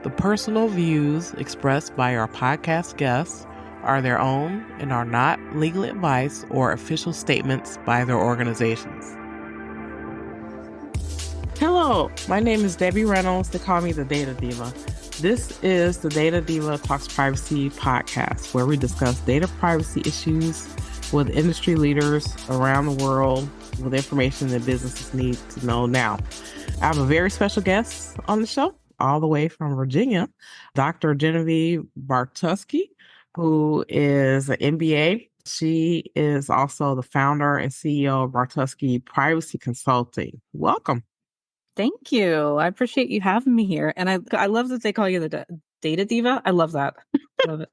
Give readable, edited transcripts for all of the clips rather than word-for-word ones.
The personal views expressed by our podcast guests are their own and are not legal advice or official statements by their organizations. Hello, my name is Debbie Reynolds. They call me the Data Diva. This is the Data Diva Talks Privacy podcast, where we discuss data privacy issues with industry leaders around the world with information that businesses need to know now. I have a very special guest on the show, all the way from Virginia, Dr. Genevieve Bartuski, who is an MBA. She is also the founder and CEO of Bartuski Privacy Consulting. Welcome. Thank you. I appreciate you having me here. And I love that they call you the Data Diva. I love that. Love it.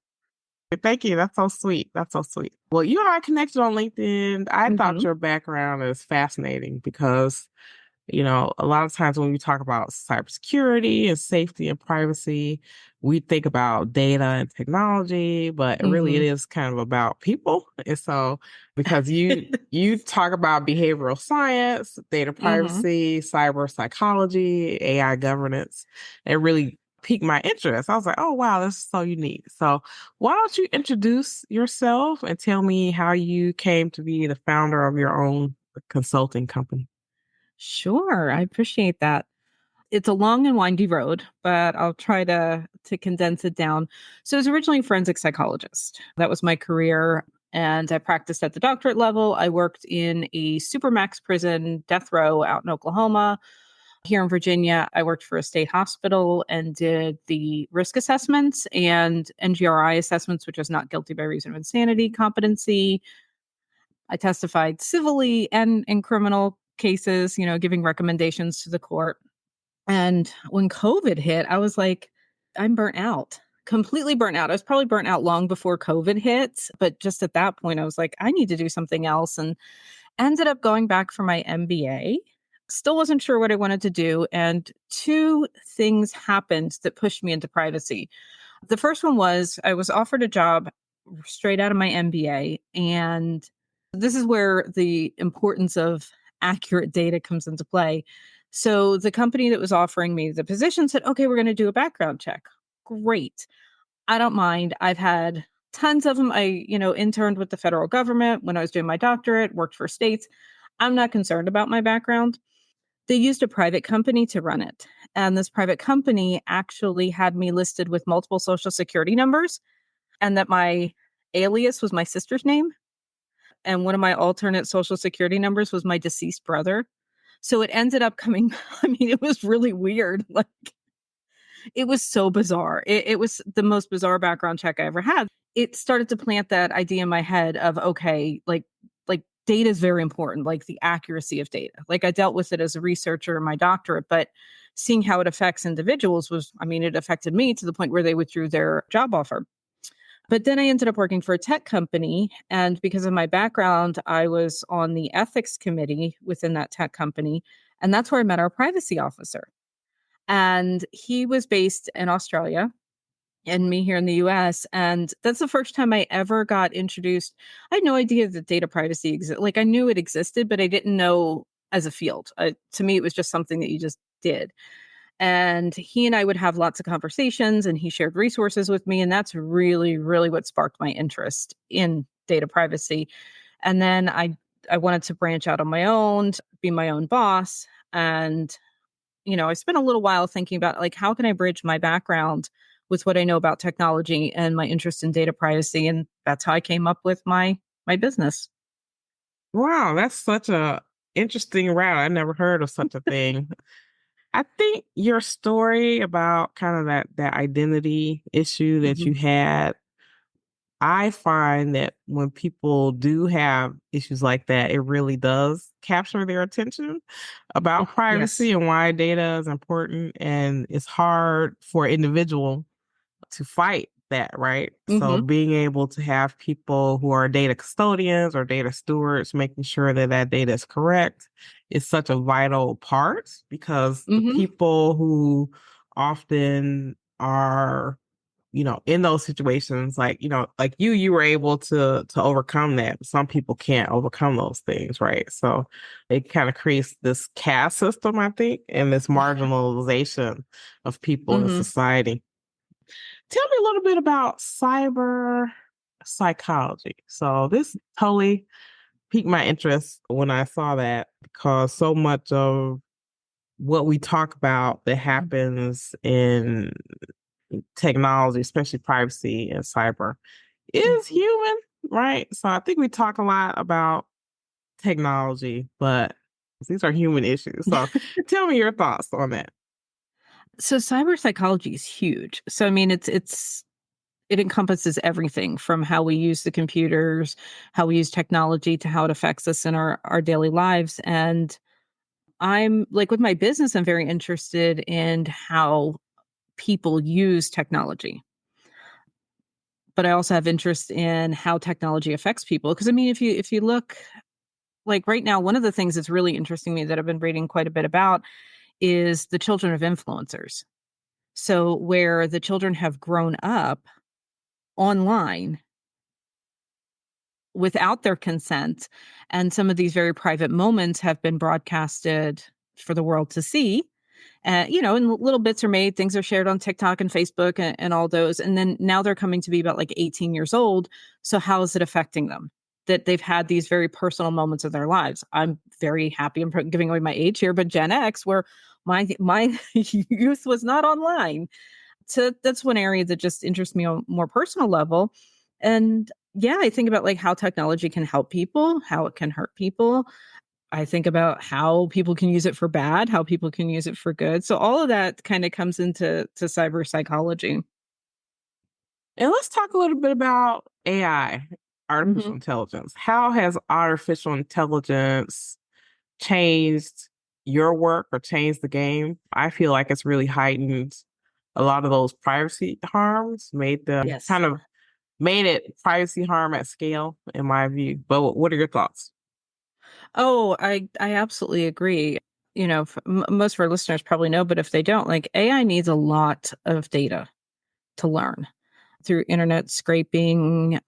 Thank you. That's so sweet. That's so sweet. Well, you and I connected on LinkedIn. I thought your background is fascinating because, you know, a lot of times when we talk about cybersecurity and safety and privacy, we think about data and technology, but really it is kind of about people. And so because you talk about behavioral science, data privacy, cyber psychology, AI governance, it really piqued my interest. I was like, oh, wow, this is so unique. So why don't you introduce yourself and tell me how you came to be the founder of your own consulting company? Sure. I appreciate that. It's a long and windy road, but I'll try to condense it down. So I was originally a forensic psychologist. That was my career. And I practiced at the doctorate level. I worked in a supermax prison, death row out in Oklahoma. Here in Virginia, I worked for a state hospital and did the risk assessments and NGRI assessments, which is not guilty by reason of insanity competency. I testified civilly and in criminal cases, you know, giving recommendations to the court. And when COVID hit, I was like, I'm burnt out, completely burnt out. I was probably burnt out long before COVID hit. But just at that point, I was like, I need to do something else, and ended up going back for my MBA. Still wasn't sure what I wanted to do. And two things happened that pushed me into privacy. The first one was I was offered a job straight out of my MBA. And this is where the importance of accurate data comes into play. So the company that was offering me the position said, okay, we're going to do a background check. Great. I don't mind. I've had tons of them. I, interned with the federal government when I was doing my doctorate, worked for states. I'm not concerned about my background. They used a private company to run it. And this private company actually had me listed with multiple social security numbers, and that my alias was my sister's name. And one of my alternate social security numbers was my deceased brother. So it ended up coming, it was really weird. Like, it was so bizarre. It was the most bizarre background check I ever had. It started to plant that idea in my head of, okay, like data is very important, like the accuracy of data. Like, I dealt with it as a researcher in my doctorate, but seeing how it affects individuals it affected me to the point where they withdrew their job offer. But then I ended up working for a tech company. And because of my background, I was on the ethics committee within that tech company. And that's where I met our privacy officer. And he was based in Australia and me here in the US. And that's the first time I ever got introduced. I had no idea that data privacy existed. Like, I knew it existed, but I didn't know as a field. To me, it was just something that you just did. And he and I would have lots of conversations, and he shared resources with me. And that's really, really what sparked my interest in data privacy. And then I wanted to branch out on my own, be my own boss. And, I spent a little while thinking about, like, how can I bridge my background with what I know about technology and my interest in data privacy. And that's how I came up with my business. Wow, that's such a interesting route. I never heard of such a thing. I think your story about kind of that identity issue that you had, I find that when people do have issues like that, it really does capture their attention about privacy and why data is important. And it's hard for an individual to fight that, right? So being able to have people who are data custodians or data stewards, making sure that that data is correct, is such a vital part, because the people who often are, in those situations, like, like you were able to overcome that. Some people can't overcome those things, right? So it kind of creates this caste system, I think, and this marginalization of people in Mm-hmm. society. Tell me a little bit about cyber psychology. So this totally piqued my interest when I saw that, because so much of what we talk about that happens in technology, especially privacy and cyber, is Mm-hmm. human, right? So I think we talk a lot about technology, but these are human issues. So tell me your thoughts on that. So cyber psychology is huge. So I mean, it encompasses everything from how we use the computers, how we use technology, to how it affects us in our daily lives. And I'm like, with my business, I'm very interested in how people use technology. But I also have interest in how technology affects people. Because I mean, if you look, like right now, one of the things that's really interesting me that I've been reading quite a bit about is the children of influencers. So where the children have grown up online without their consent, and some of these very private moments have been broadcasted for the world to see. And little bits are made, things are shared on TikTok and Facebook and all those. And then now they're coming to be about like 18 years old. So how is it affecting them? That they've had these very personal moments of their lives. I'm very happy. I'm giving away my age here, but Gen X, where my youth was not online. So that's one area that just interests me on a more personal level. And yeah, I think about like how technology can help people, how it can hurt people. I think about how people can use it for bad, how people can use it for good. So all of that kind of comes into cyber psychology. And let's talk a little bit about AI, Hmm. artificial intelligence. How has artificial intelligence changed your work or changed the game? I feel like it's really heightened a lot of those privacy harms, Yes. made it privacy harm at scale, in my view. But what are your thoughts? Oh, I absolutely agree. Most of our listeners probably know, but if they don't, like AI needs a lot of data to learn through internet scraping,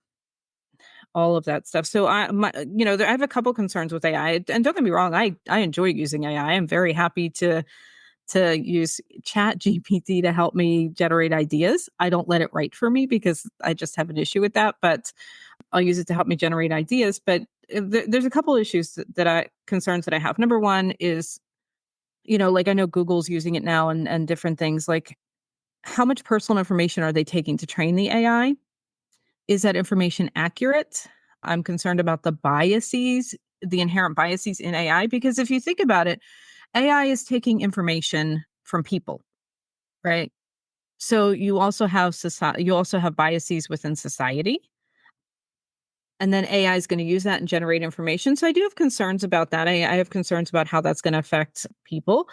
all of that stuff. So I have a couple concerns with AI. And don't get me wrong, I enjoy using AI. I'm very happy to use Chat GPT to help me generate ideas. I don't let it write for me because I just have an issue with that, but I'll use it to help me generate ideas. But there's a couple issues concerns that I have. Number one is, like I know Google's using it now and different things. Like, how much personal information are they taking to train the AI? Is that information accurate? I'm concerned about the inherent biases in AI, because if you think about it, AI is taking information from people, right? So you also have biases within society. And then AI is going to use that and generate information. So I do have concerns about that. I have concerns about how that's going to affect people.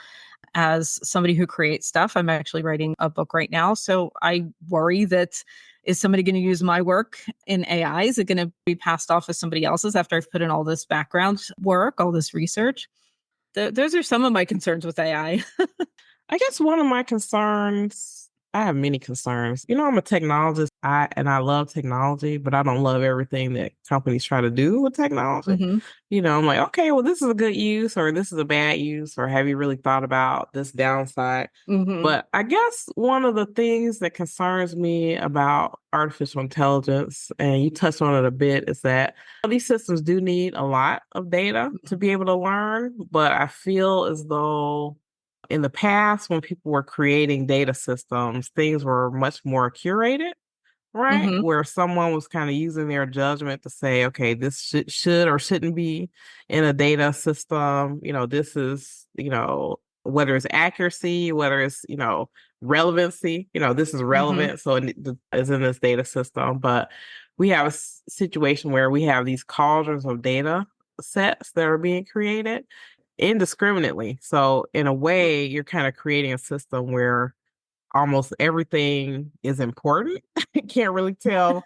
As somebody who creates stuff, I'm actually writing a book right now. So I worry that, is somebody going to use my work in AI? Is it going to be passed off as somebody else's after I've put in all this background work, all this research? Those are some of my concerns with AI. I guess one of my concerns, I have many concerns. I'm a technologist, I love technology, but I don't love everything that companies try to do with technology. Hmm. I'm like, okay, well, this is a good use or this is a bad use, or have you really thought about this downside? Hmm. But I guess one of the things that concerns me about artificial intelligence, and you touched on it a bit, is that these systems do need a lot of data to be able to learn. But I feel as though in the past, when people were creating data systems, things were much more curated, right? Hmm. Where someone was kind of using their judgment to say, okay, this should or shouldn't be in a data system. This is, whether it's accuracy, whether it's, relevancy, this is Hmm. relevant. So it is in this data system. But we have a situation where we have these cauldrons of data sets that are being created indiscriminately. So in a way, you're kind of creating a system where almost everything is important. You can't really tell,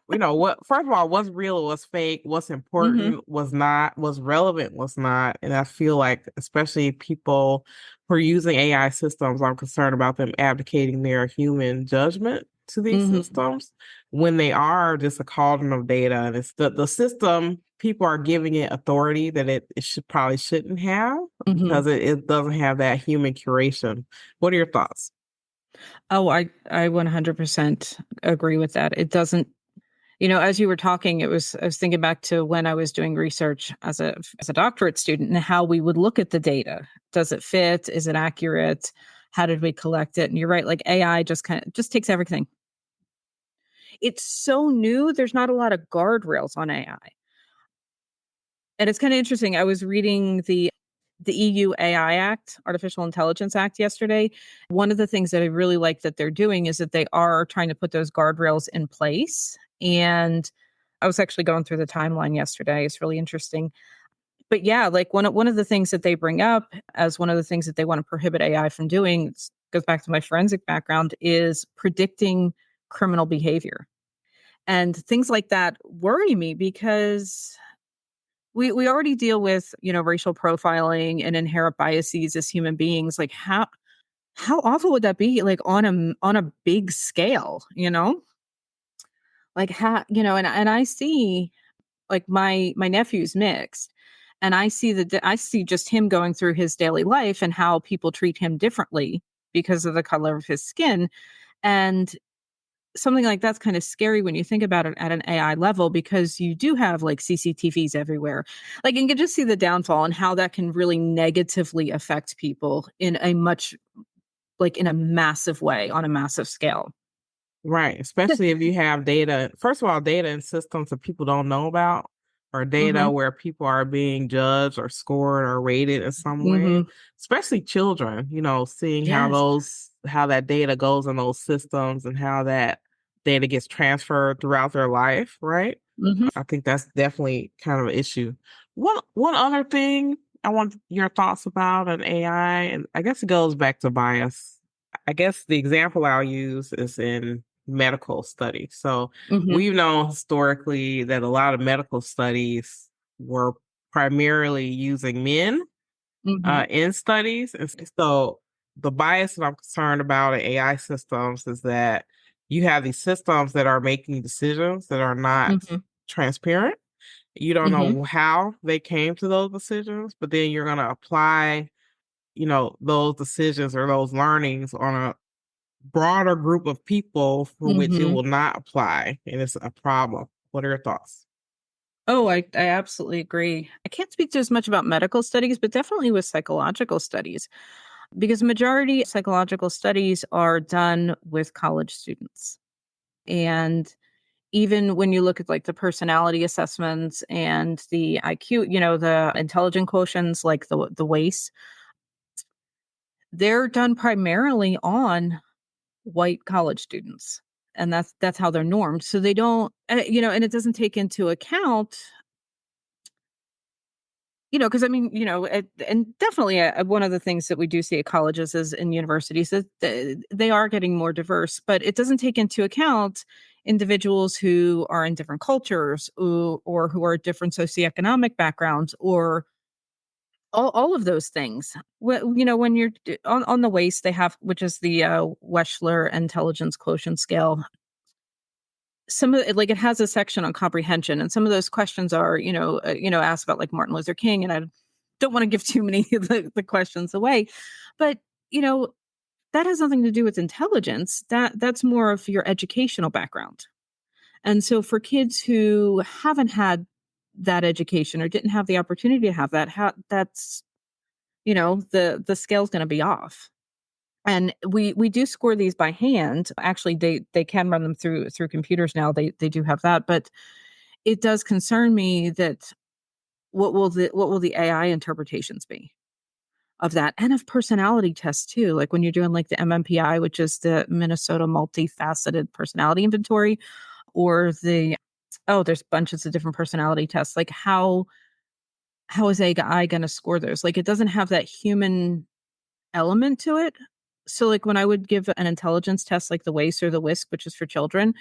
what, first of all, what's real, what's fake, what's Hmm. important, was not, what's relevant, was not. And I feel like, especially people who are using AI systems, I'm concerned about them abdicating their human judgment. to these systems when they are just a cauldron of data. And it's the system, people are giving it authority that it probably shouldn't have because it doesn't have that human curation. What are your thoughts? Oh, I 100% agree with that. It doesn't, as you were talking, I was thinking back to when I was doing research as a doctorate student and how we would look at the data. Does it fit? Is it accurate? How did we collect it? And you're right, like AI just takes everything. It's so new, there's not a lot of guardrails on AI. And it's kind of interesting. I was reading the EU AI Act, Artificial Intelligence Act yesterday. One of the things that I really like that they're doing is that they are trying to put those guardrails in place. And I was actually going through the timeline yesterday. It's really interesting. But yeah, like one of the things that they bring up as one of the things that they want to prohibit AI from doing, goes back to my forensic background, is predicting criminal behavior. And things like that worry me because we already deal with, racial profiling and inherent biases as human beings. Like how awful would that be, like on a big scale, Like and I see, like, my nephew's mixed, and I see just him going through his daily life and how people treat him differently because of the color of his skin. And something like that's kind of scary when you think about it at an AI level, because you do have like CCTVs everywhere. Like, you can just see the downfall and how that can really negatively affect people in a in a massive way, on a massive scale. Right. Especially if you have data, first of all, data in systems that people don't know about, or data Mhm. where people are being judged or scored or rated in some way, Mhm. especially children, seeing Yes. how that data goes in those systems and how that data gets transferred throughout their life, right? Mhm. I think that's definitely kind of an issue. One other thing I want your thoughts about an AI, and I guess it goes back to bias. I guess the example I'll use is in medical studies. So Mhm. we've known historically that a lot of medical studies were primarily using men Mhm. in studies. And so the bias that I'm concerned about in AI systems is that you have these systems that are making decisions that are not Mhm. transparent. You don't Mhm. know how they came to those decisions, but then you're going to apply, those decisions or those learnings on a broader group of people for which it Mhm. will not apply. And it's a problem. What are your thoughts? Oh, I absolutely agree. I can't speak to as much about medical studies, but definitely with psychological studies, because majority of psychological studies are done with college students. And even when you look at like the personality assessments and the IQ, the intelligent quotients, like the WACE, they're done primarily on white college students. And that's how they're normed. So they don't, and it doesn't take into account, because I mean, and definitely one of the things that we do see at colleges is in universities that they are getting more diverse, but it doesn't take into account individuals who are in different cultures, or who are different socioeconomic backgrounds, or all of those things. When you're on the WACE, they have, which is the Wechsler Intelligence Quotient Scale. Some of it, like, it has a section on comprehension, and some of those questions are, asked about like Martin Luther King, and I don't want to give too many of the questions away, but you know that has nothing to do with intelligence. That's more of your educational background. And so for kids who haven't had that education or didn't have the opportunity to have that, that's, the scale's going to be off. And we do score these by hand. Actually, they can run them through computers now. They do have that, but it does concern me that what will the AI interpretations be of that, and of personality tests too. Like when you're doing like the MMPI, which is the Minnesota Multifaceted Personality Inventory, or there's bunches of different personality tests. Like how is AI going to score those? Like, it doesn't have that human element to it. So like when I would give an intelligence test like the WACE or the WISC, which is for children,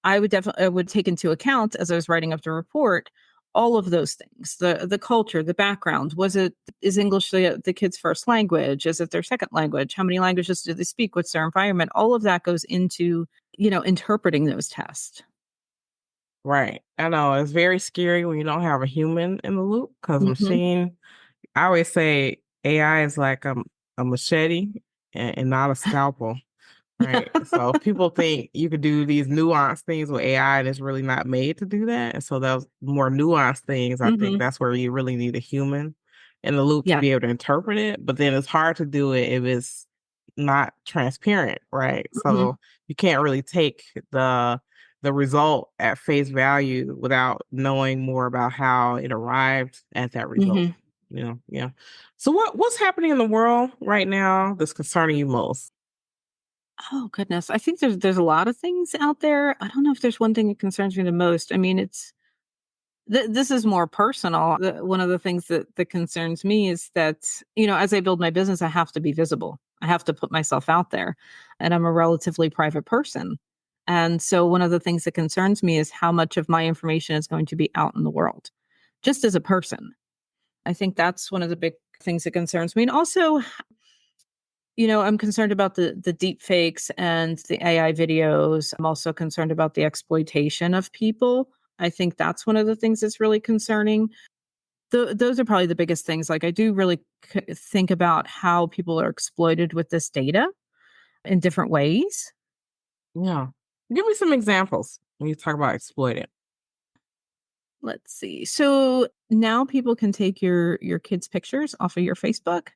I would take into account, as I was writing up the report, all of those things. The culture, the background. Is English the kid's first language? Is it their second language? How many languages do they speak? What's their environment? All of that goes into interpreting those tests. Right. I know it's very scary when you don't have a human in the loop because Hmm. I always say AI is like a machete and not a scalpel. Right. So people think you could do these nuanced things with AI and it's really not made to do that. And so those more nuanced things, I think Hmm. that's where you really need a human in the loop to Yeah. be able to interpret it. But then it's hard to do it if it's not transparent, right? Hmm. So you can't really take the result at face value without knowing more about how it arrived at that result. Hmm. Yeah. So what's happening in the world right now that's concerning you most? Oh goodness, I think there's a lot of things out there. I don't know if there's one thing that concerns me the most. I mean, this is more personal. One of the things that concerns me is that, as I build my business, I have to be visible. I have to put myself out there, and I'm a relatively private person. And so one of the things that concerns me is how much of my information is going to be out in the world, just as a person. I think that's one of the big things that concerns me. And also, I'm concerned about the deep fakes and the AI videos. I'm also concerned about the exploitation of people. I think that's one of the things that's really concerning. Those are probably the biggest things. Like, I do really think about how people are exploited with this data in different ways. Yeah. Give me some examples when you talk about exploited. Let's see. So now people can take your kids' pictures off of your Facebook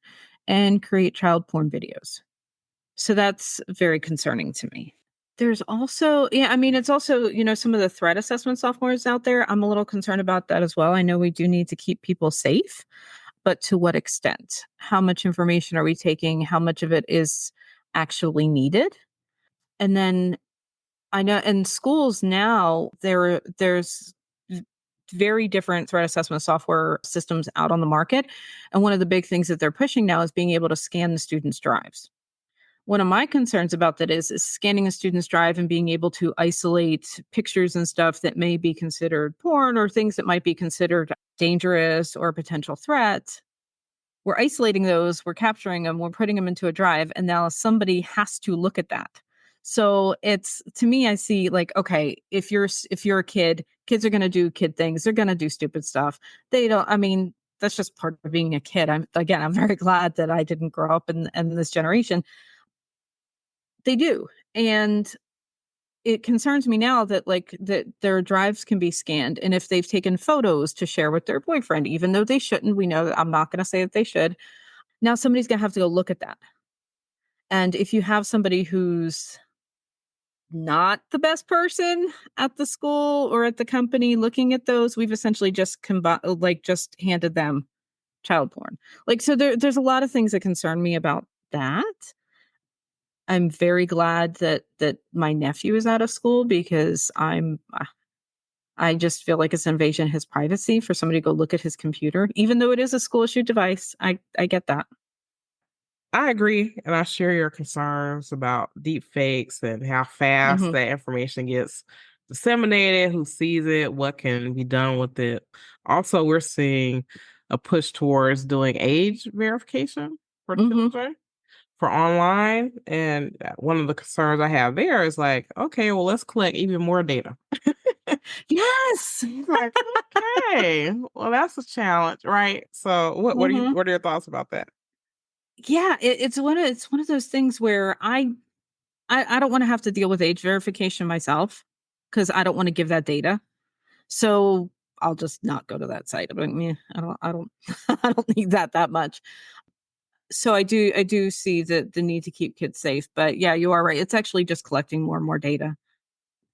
and create child porn videos. So that's very concerning to me. There's also, yeah, I mean, it's also, some of the threat assessment softwares out there. I'm a little concerned about that as well. I know we do need to keep people safe, but to what extent? How much information are we taking? How much of it is actually needed? And then I know in schools now there's very different threat assessment software systems out on the market. And one of the big things that they're pushing now is being able to scan the students' drives. One of my concerns about that is scanning a student's drive and being able to isolate pictures and stuff that may be considered porn or things that might be considered dangerous or a potential threat. We're isolating those, we're capturing them, we're putting them into a drive, and now somebody has to look at that. So it's, to me, I see like, okay, if you're a kid, kids are going to do kid things, they're going to do stupid stuff. They don't. I mean, that's just part of being a kid. I'm very glad that I didn't grow up in this generation. They do. And it concerns me now that their drives can be scanned. And if they've taken photos to share with their boyfriend, even though they shouldn't, we know that I'm not going to say that they should. Now somebody's going to have to go look at that. And if you have somebody who's not the best person at the school or at the company looking at those, we've essentially just handed them child porn. So there's a lot of things that concern me about that. I'm very glad that my nephew is out of school because I just feel like it's an invasion of his privacy for somebody to go look at his computer, even though it is a school issued device. I get that. I agree, and I share your concerns about deep fakes and how fast Mhm. that information gets disseminated, who sees it, what can be done with it. Also, we're seeing a push towards doing age verification for Mhm. children for online. And one of the concerns I have there is like, okay, well, let's collect even more data. Yes. Like, okay, well, that's a challenge, right? So, Mhm. what are your thoughts about that? Yeah, it's one of those things where I don't wanna have to deal with age verification myself because I don't wanna give that data. So, I'll just not go to that site. I'm like, "Meh, I don't I don't need that much." So I do see the need to keep kids safe, but yeah, you are right. It's actually just collecting more and more data.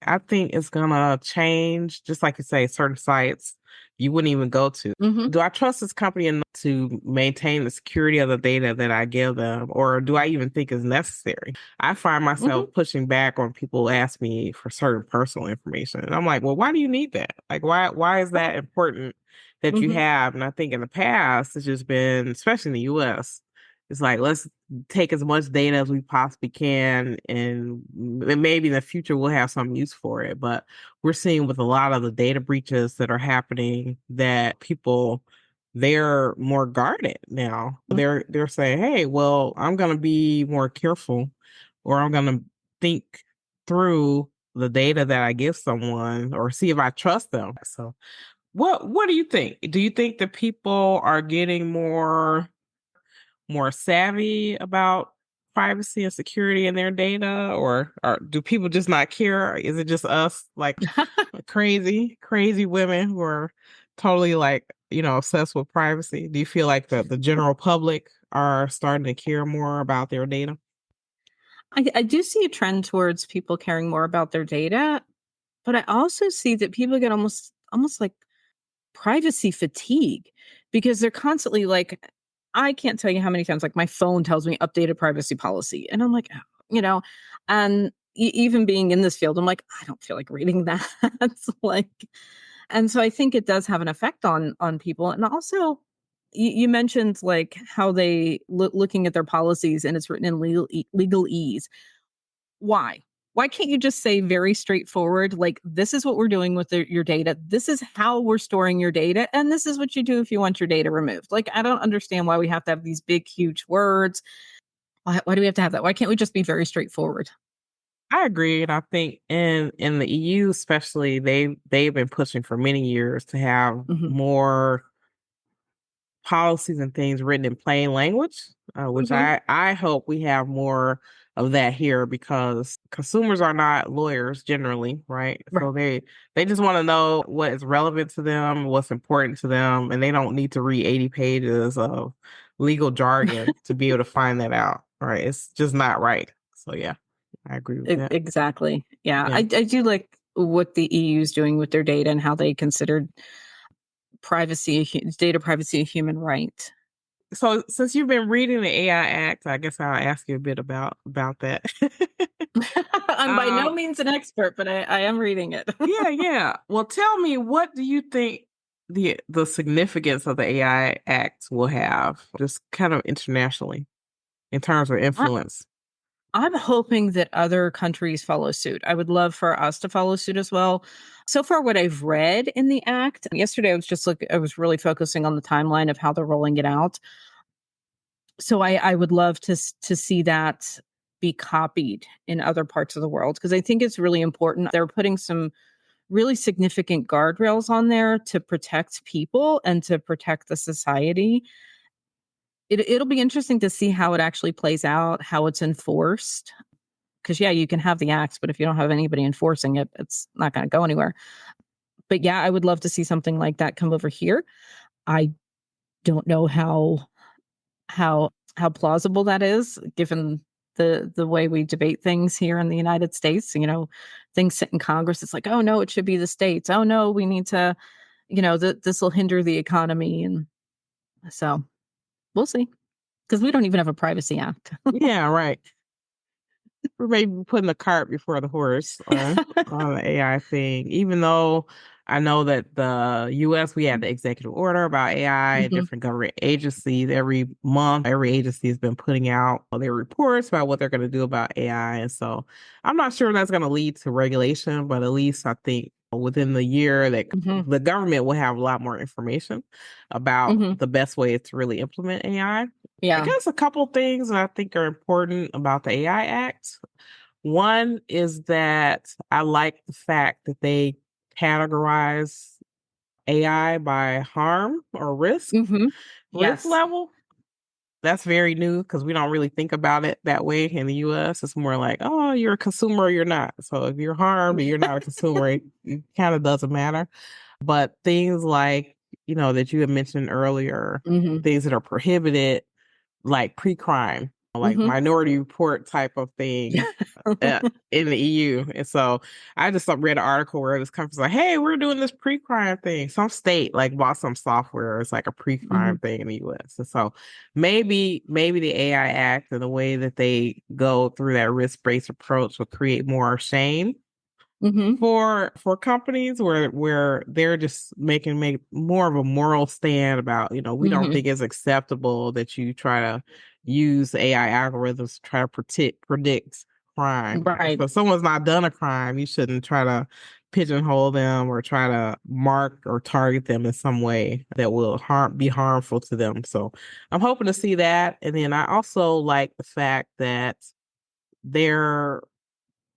I think it's gonna change, just like you say, certain sites you wouldn't even go to. Mhm. Do I trust this company enough to maintain the security of the data that I give them, or do I even think is necessary? I find Mhm. myself pushing back when people ask me for certain personal information, and I'm like, well, why do you need that? Like, why is that important that you Mhm. have? And I think in the past, it's just been, especially in the U.S., it's like let's take as much data as we possibly can, and maybe in the future we'll have some use for it. But we're seeing with a lot of the data breaches that are happening that people they're more guarded now. Mhm. They're saying, "Hey, well, I'm going to be more careful, or I'm going to think." through the data that I give someone or see if I trust them. So what do you think? Do you think that people are getting more savvy about privacy and security in their data, or do people just not care? Is it just us, like crazy women who are totally like, obsessed with privacy? Do you feel like the general public are starting to care more about their data? I do see a trend towards people caring more about their data, but I also see that people get almost like privacy fatigue because they're constantly like, I can't tell you how many times like my phone tells me updated privacy policy. And I'm like, "Oh," and even being in this field, I'm like, I don't feel like reading that. It's like, and so I think it does have an effect on people. And also, you mentioned like how they looking at their policies and it's written in legal ease. Why? Why can't you just say very straightforward, like, this is what we're doing with your data. This is how we're storing your data. And this is what you do if you want your data removed. Like, I don't understand why we have to have these big, huge words. Why do we have to have that? Why can't we just be very straightforward? I agree, and I think in the EU especially, they've been pushing for many years to have Hmm. more policies and things written in plain language, which Hmm. I hope we have more of that here, because consumers are not lawyers generally, right? Right. So they just want to know what is relevant to them, what's important to them, and they don't need to read 80 pages of legal jargon to be able to find that out, right? It's just not right. So yeah, I agree with that. Exactly. Yeah. Yeah. I do like what the EU is doing with their data and how they considered data privacy a human right. So since you've been reading the AI Act, I guess I'll ask you a bit about that. I'm by no um, means an expert, but I am reading it. yeah, yeah. Well, tell me, what do you think the significance of the AI Act will have, just kind of internationally, in terms of influence? I'm hoping that other countries follow suit. I would love for us to follow suit as well. So far, what I've read in the act, yesterday I was really focusing on the timeline of how they're rolling it out. So I would love to see that be copied in other parts of the world because I think it's really important. They're putting some really significant guardrails on there to protect people and to protect the society. It'll be interesting to see how it actually plays out, how it's enforced. Because yeah, you can have the acts, but if you don't have anybody enforcing it, it's not going to go anywhere. But yeah, I would love to see something like that come over here. I don't know how plausible that is, given the way we debate things here in the United States. Things sit in Congress. It's like, oh no, it should be the states. Oh no, we need to, this will hinder the economy, and so we'll see. Because we don't even have a privacy act. Yeah, right. We're maybe putting the cart before the horse on the AI thing, even though I know that the US, we have the executive order about AI and Hmm. different government agencies. Every month, every agency has been putting out their reports about what they're going to do about AI. And so I'm not sure that's going to lead to regulation, but at least I think within the year that Hmm. the government will have a lot more information about Hmm. the best way to really implement AI. I Yeah. guess a couple things that I think are important about the AI Act. One is that I like the fact that they categorize AI by harm or Hmm. risk Yes. level. That's very new because we don't really think about it that way in the US. It's more like, oh, you're a consumer or you're not. So if you're harmed or you're not a consumer, it kind of doesn't matter. But things like, that you had mentioned earlier, Hmm. things that are prohibited, like pre-crime, like Hmm. minority report type of thing in the EU. And so I just read an article where this company's like, hey, we're doing this pre-crime thing. Some state like bought some software. It's like a Hmm. pre-crime thing in the US. And so maybe the AI Act and the way that they go through that risk-based approach will create more shame Hmm. for companies where they're just make more of a moral stand about, we don't Hmm. think it's acceptable that you try to use AI algorithms to try to predict crime. Right. So if someone's not done a crime, you shouldn't try to pigeonhole them or try to mark or target them in some way that will be harmful to them. So I'm hoping to see that. And then I also like the fact that they're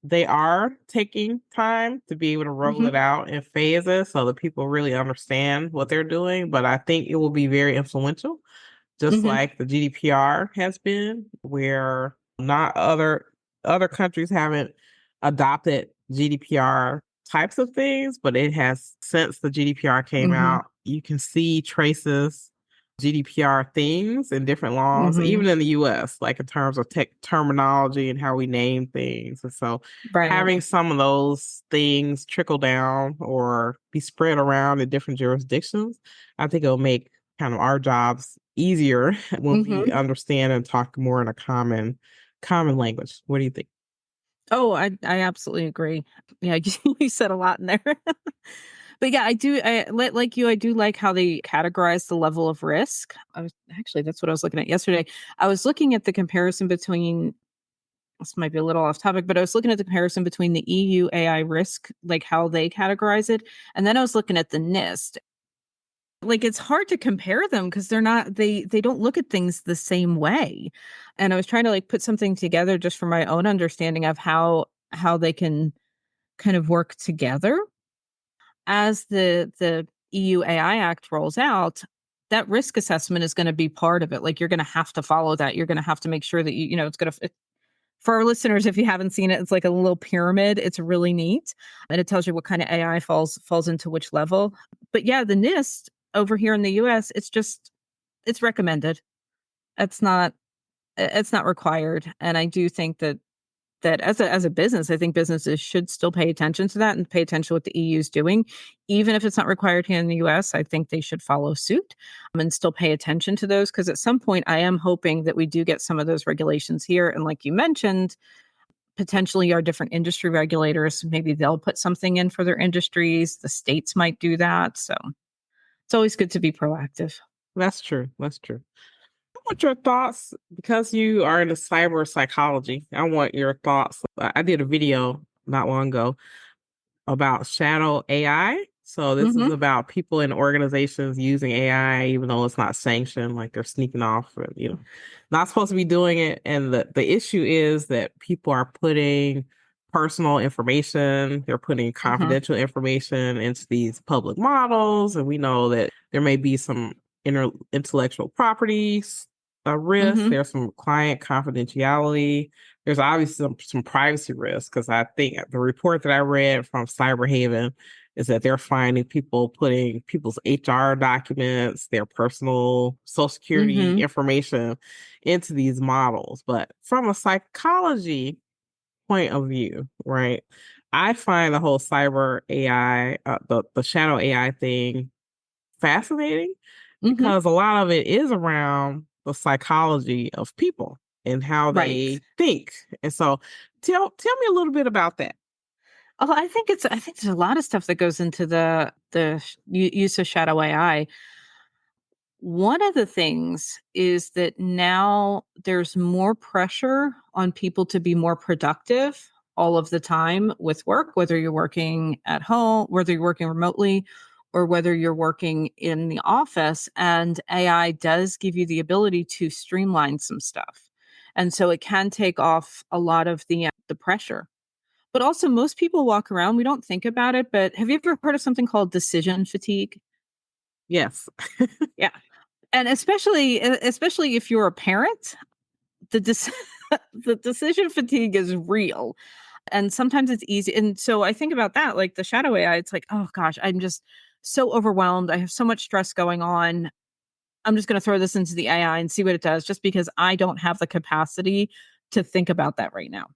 they are taking time to be able to roll it out in phases so that people really understand what they're doing. But I think it will be very influential, just like the GDPR has been, where not other countries haven't adopted GDPR types of things, but it has, since the GDPR came out, you can see traces GDPR things in different laws, even in the US, like in terms of tech terminology and how we name things. And so having some of those things trickle down or be spread around in different jurisdictions, I think it'll make kind of our jobs easier when we understand and talk more in a common language. What do you think? Oh, I absolutely agree. Yeah, you said a lot in there. But yeah, like you, I do like how they categorize the level of risk. That's what I was looking at yesterday. I was looking at the comparison between, this might be a little off topic, but I was looking at the comparison between the EU AI risk, like how they categorize it. And then I was looking at the NIST. Like it's hard to compare them because they don't look at things the same way. And I was trying to like put something together just for my own understanding of how they can kind of work together. As the EU AI Act rolls out, that risk assessment is going to be part of it. Like you're going to have to follow that. You're going to have to make sure that it's going to, for our listeners, if you haven't seen it, it's like a little pyramid. It's really neat. And it tells you what kind of AI falls into which level. But yeah, the NIST over here in the US, it's recommended. It's not required. And I do think that as a business, I think businesses should still pay attention to that and pay attention to what the EU is doing. Even if it's not required here in the US, I think they should follow suit and still pay attention to those. Because at some point, I am hoping that we do get some of those regulations here. And like you mentioned, potentially our different industry regulators, maybe they'll put something in for their industries. The states might do that. So it's always good to be proactive. That's true. That's true. I want your thoughts because you are into cyber psychology. I want your thoughts. I did a video not long ago about shadow AI. So this is about people in organizations using AI, even though it's not sanctioned, like they're sneaking off, or, not supposed to be doing it. And the issue is that people are putting personal information, they're putting confidential information into these public models. And we know that there may be some intellectual properties risk. There's some client confidentiality. There's obviously some privacy risk, because I think the report that I read from Cyberhaven is that they're finding people putting people's HR documents, their personal social security information into these models. But from a psychology point of view, right, I find the whole cyber AI, the shadow AI thing fascinating, because a lot of it is around the psychology of people and how they think. And so tell me a little bit about that. Oh, I think there's a lot of stuff that goes into the use of shadow AI. One of the things is that now there's more pressure on people to be more productive all of the time with work, whether you're working at home, whether you're working remotely, or whether you're working in the office. And AI does give you the ability to streamline some stuff. And so it can take off a lot of the pressure. But also, most people walk around, we don't think about it, but have you ever heard of something called decision fatigue? Yes. Yeah. And especially if you're a parent, the the decision fatigue is real. And sometimes it's easy. And so I think about that, like the shadow AI, it's like, oh gosh, I'm just so overwhelmed. I have so much stress going on. I'm just going to throw this into the AI and see what it does, just because I don't have the capacity to think about that right now.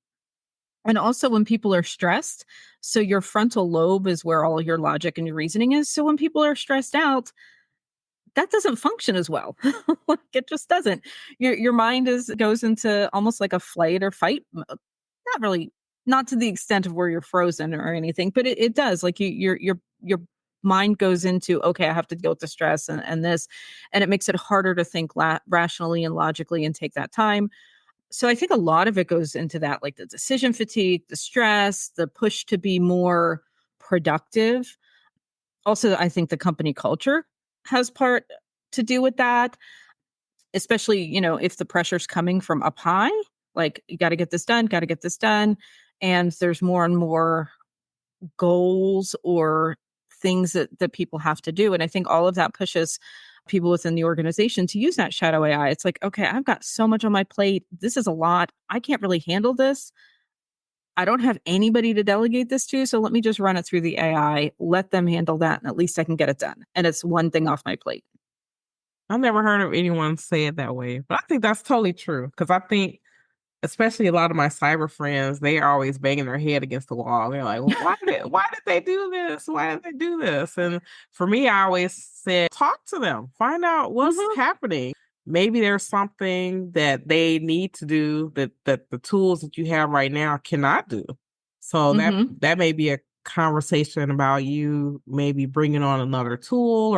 And also when people are stressed, so your frontal lobe is where all your logic and your reasoning is. So when people are stressed out, that doesn't function as well. Like it just doesn't. Your mind goes into almost like a flight or fight mode. Not really, not to the extent of where you're frozen or anything, but it does. Like your mind goes into, okay, I have to deal with the stress and this, and it makes it harder to think rationally and logically and take that time. So I think a lot of it goes into that, like the decision fatigue, the stress, the push to be more productive. Also, I think the company culture has part to do with that, especially, if the pressure's coming from up high, like you got to get this done, got to get this done. and there's more and more goals or things that people have to do. And I think all of that pushes people within the organization to use that shadow AI. It's like, okay, I've got so much on my plate. This is a lot. I can't really handle this. I don't have anybody to delegate this to. So let me just run it through the AI, let them handle that. And at least I can get it done. And it's one thing off my plate. I've never heard of anyone say it that way, but I think that's totally true because I think especially a lot of my cyber friends, they are always banging their head against the wall. They're like, why did they do this? Why did they do this? And for me, I always said, talk to them, find out what's Mhm, happening. Maybe there's something that they need to do that the tools that you have right now cannot do. So mhm, that may be a conversation about you maybe bringing on another tool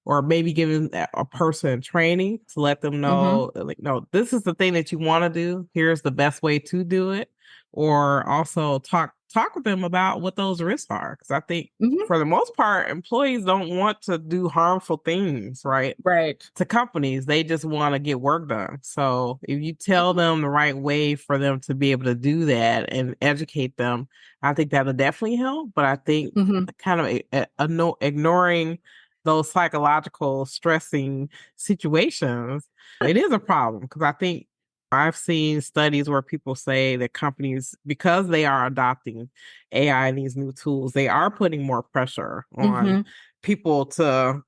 or maybe giving a person training to let them mhm, know, like, no, this is the thing that you want to do. Here's the best way to do it. Or also talk with them about what those risks are. Because I think mhm. for the most part, employees don't want to do harmful things, right? Right. To companies, they just want to get work done. So if you tell them the right way for them to be able to do that and educate them, I think that'll definitely help. But I think Mhm, kind of ignoring those psychological stressing situations, it is a problem because I think I've seen studies where people say that companies, because they are adopting AI and these new tools, they are putting more pressure on mhm, people to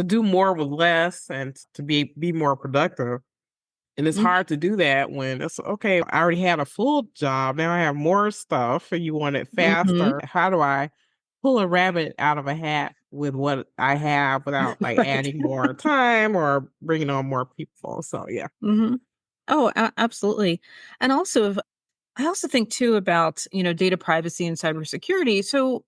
do more with less and to be more productive. And it's mhm. hard to do that when it's okay. I already had a full job. Now I have more stuff and you want it Mhm. faster. How do I pull a rabbit out of a hat with what I have without like Right. adding more time or bringing on more people? So, yeah. Mhm. Oh, absolutely. And also, I also think too about, data privacy and cybersecurity. So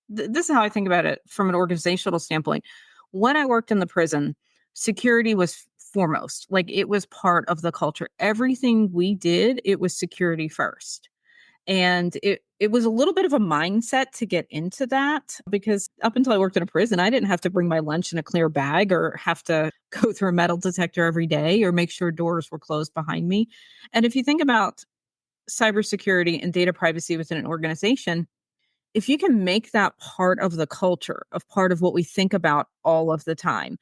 this is how I think about it from an organizational standpoint. When I worked in the prison, security was foremost. Like it was part of the culture. Everything we did, it was security first. And it was a little bit of a mindset to get into that because up until I worked in a prison, I didn't have to bring my lunch in a clear bag or have to go through a metal detector every day or make sure doors were closed behind me. And if you think about cybersecurity and data privacy within an organization, if you can make that part of the culture, of part of what we think about all of the time,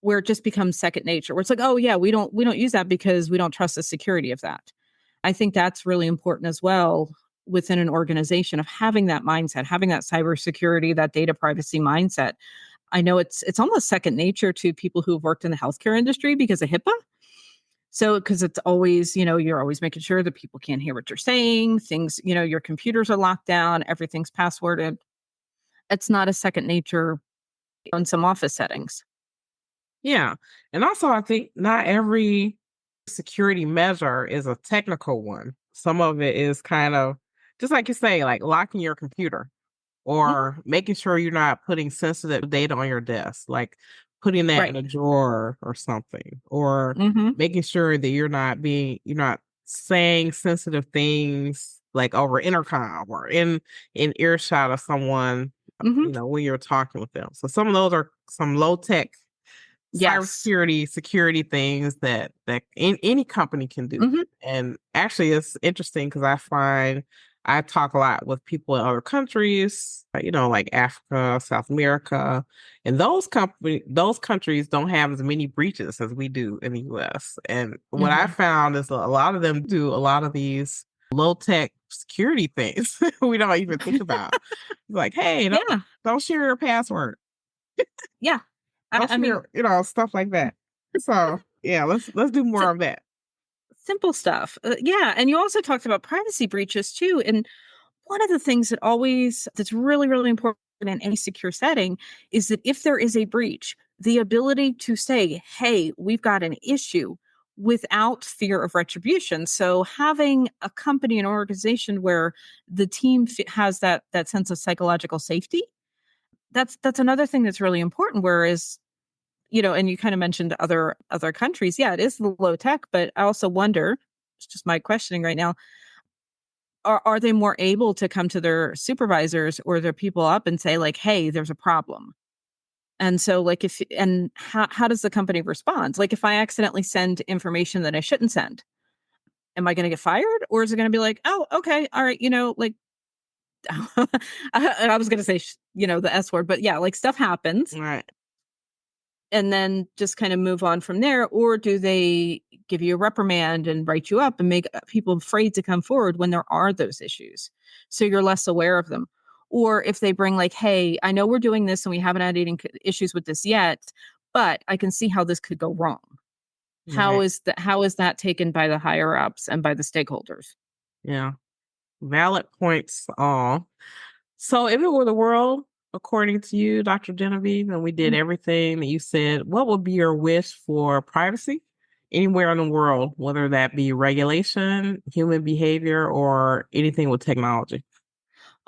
where it just becomes second nature, where it's like, oh yeah, we don't use that because we don't trust the security of that. I think that's really important as well within an organization of having that mindset, having that cybersecurity, that data privacy mindset. I know it's almost second nature to people who've worked in the healthcare industry because of HIPAA. So, because it's always, you're always making sure that people can't hear what you're saying, things, your computers are locked down, everything's passworded. It's not a second nature in some office settings. Yeah. And also, I think not every security measure is a technical one. Some of it is kind of just like you say, like locking your computer Mhm. or making sure you're not putting sensitive data on your desk, like putting that in Right. a drawer or something, or Mhm. making sure that you're not saying sensitive things like over intercom or in earshot of someone, Mhm. when you're talking with them. So some of those are some low tech Yes. cybersecurity security things that any company can do. Mhm. And actually, it's interesting because I find I talk a lot with people in other countries, like Africa, South America, and those countries don't have as many breaches as we do in the U.S. And what I Mhm. found is a lot of them do a lot of these low tech security things we don't even think about. Like, hey, Yeah. don't share your password. Yeah. Don't I mean, share, stuff like that. So yeah, let's do more si of that. simple stuff. Yeah, and you also talked about privacy breaches too, and one of the things that's really, really important in any secure setting is that if there is a breach, the ability to say, hey, we've got an issue without fear of retribution. So having a company and organization where the team has that sense of psychological safety, that's another thing that's really important. Whereas, and you kind of mentioned other countries. Yeah, it is low tech, but I also wonder, it's just my questioning right now, are they more able to come to their supervisors or their people up and say like, "Hey, there's a problem." And so like if and how does the company respond? Like if I accidentally send information that I shouldn't send, am I going to get fired? Or is it going to be like, oh, okay, all right, like, I was going to say, the S word, but yeah, like stuff happens. Right. And then just kind of move on from there? Or do they give you a reprimand and write you up and make people afraid to come forward when there are those issues? So you're less aware of them. Or if they bring like, hey, I know we're doing this and we haven't had any issues with this yet, but I can see how this could go wrong. How Right. is that taken by the higher ups and by the stakeholders? Yeah. Valid points all. So if it were the world, according to you, Dr. Genevieve, and we did everything that you said, what would be your wish for privacy anywhere in the world, whether that be regulation, human behavior, or anything with technology?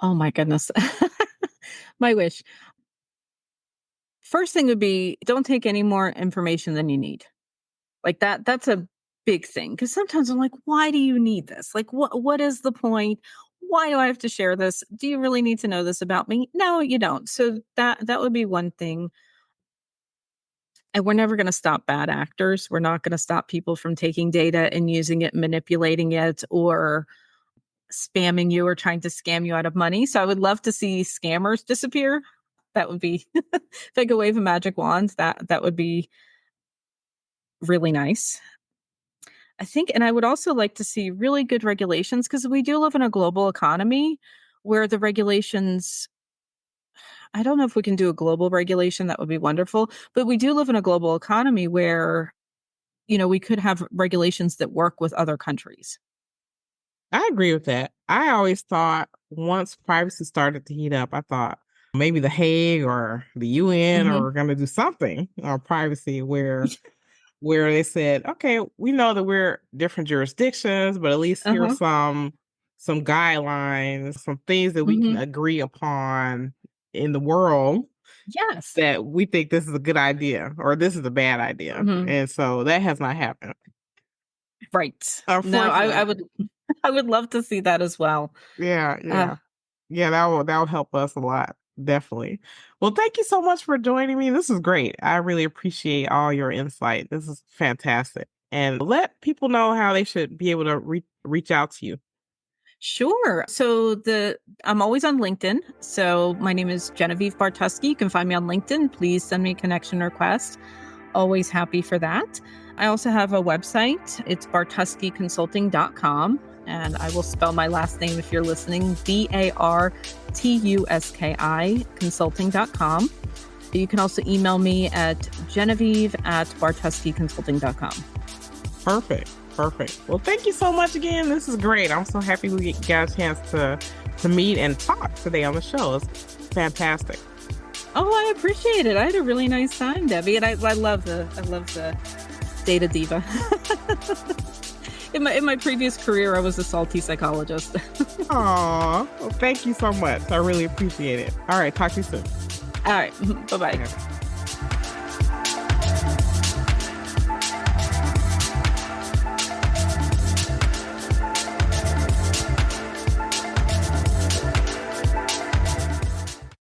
Oh my goodness. My wish. First thing would be don't take any more information than you need. Like that's a big thing because sometimes I'm like, why do you need this? Like what is the point? Why do I have to share this? Do you really need to know this about me? No, you don't. So that would be one thing. And we're never going to stop bad actors. We're not going to stop people from taking data and using it, manipulating it, or spamming you or trying to scam you out of money. So I would love to see scammers disappear. That would be if I could wave a magic wand, that would be really nice. I think, and I would also like to see really good regulations because we do live in a global economy where the regulations, I don't know if we can do a global regulation, that would be wonderful, but we do live in a global economy where, we could have regulations that work with other countries. I agree with that. I always thought once privacy started to heat up, I thought maybe the Hague or the UN Hmm. are going to do something on privacy where they said, okay, we know that we're different jurisdictions, but at least here's Uh-huh. some guidelines, some things that we can Hmm. agree upon in the world Yes. that we think this is a good idea or this is a bad idea. Hmm. And so that has not happened. Right. No, I Unfortunately. would I would love to see that as well. Yeah, Uh, yeah. Yeah, that will help us a lot. Definitely. Well, thank you so much for joining me. This is great. I really appreciate all your insight. This is fantastic. And let people know how they should be able to reach out to you. Sure. So I'm always on LinkedIn. So my name is Genevieve Bartuski. You can find me on LinkedIn. Please send me a connection request. Always happy for that. I also have a website. It's bartuskiconsulting.com. And I will spell my last name if you're listening, BARTUSKI consulting.com. You can also email me at Genevieve@bartuskiconsulting.com. Perfect. Perfect. Well, thank you so much again. This is great. I'm so happy we got a chance to meet and talk today on the show. It's fantastic. Oh, I appreciate it. I had a really nice time, Debbie, and I love the Data Diva. In my previous career, I was a salty psychologist. Aw, well, thank you so much. I really appreciate it. All right, talk to you soon. All right, bye bye. Okay.